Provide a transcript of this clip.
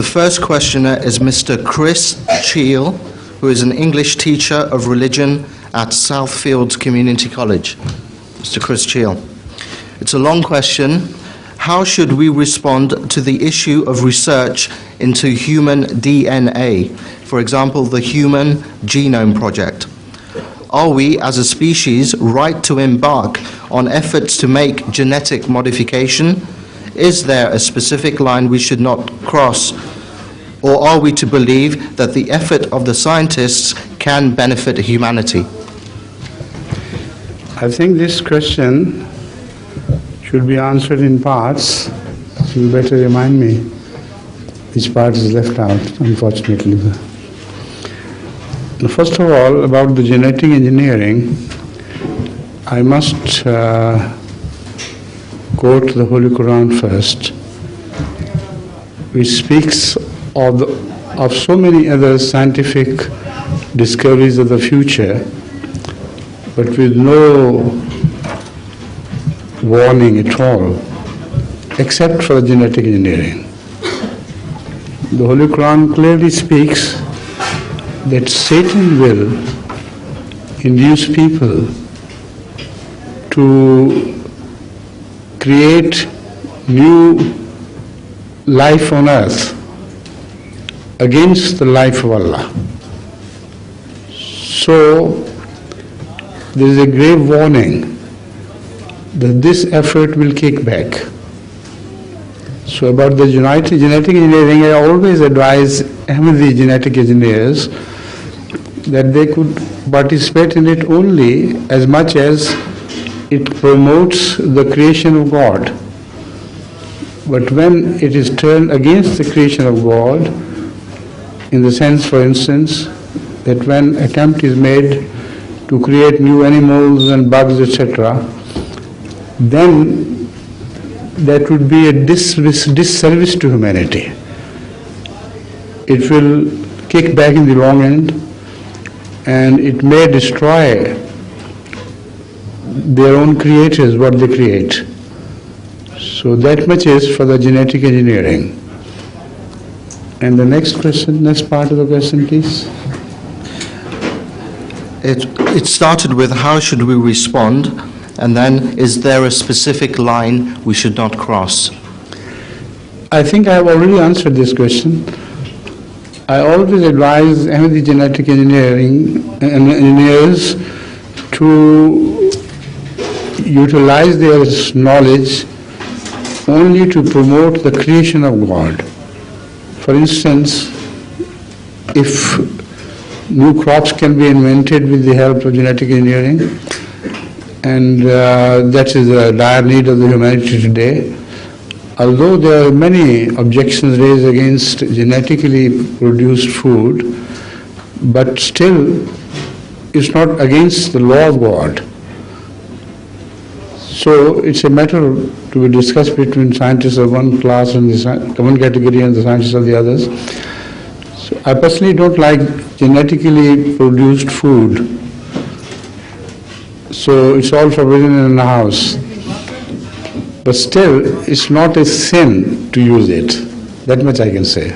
first questioner is Mr. Chris Cheel, who is an English teacher of religion at Southfields Community College. Mr. Chris Cheel. It's a long question. How should we respond to the issue of research into human DNA? For example, the Human Genome Project. Are we, as a species, right to embark on efforts to make genetic modification? Is there a specific line we should not cross? Or are we to believe that the effort of the scientists can benefit humanity? I think this question should be answered in parts. You better remind me which part is left out, unfortunately. First of all, about the genetic engineering, I must quote the Holy Quran first, which speaks of so many other scientific discoveries of the future, but with no warning at all, except for genetic engineering. The Holy Quran clearly speaks that Satan will induce people to create new life on earth against the life of Allah. So there is a grave warning that this effort will kick back. So about the genetic engineering, I always advise Ahmadi genetic engineers that they could participate in it only as much as it promotes the creation of God. But when it is turned against the creation of God, in the sense, for instance, that when attempt is made to create new animals and bugs, etc., then that would be a disservice to humanity. It will kick back in the long end, and it may destroy their own creators, what they create. So that much is for the genetic engineering. And the next question, next part of the question, please. It started with how should we respond, and then is there a specific line we should not cross? I think I have already answered this question. I always advise Ahmadi genetic engineers to utilize their knowledge only to promote the creation of God. For instance, if new crops can be invented with the help of genetic engineering, and that is a dire need of the humanity today. Although there are many objections raised against genetically produced food, but still it's not against the law of God. So it's a matter to be discussed between scientists of one class and one category and the scientists of the others. So I personally don't like genetically produced food. So it's all forbidden in the house. But still, it's not a sin to use it. That much I can say.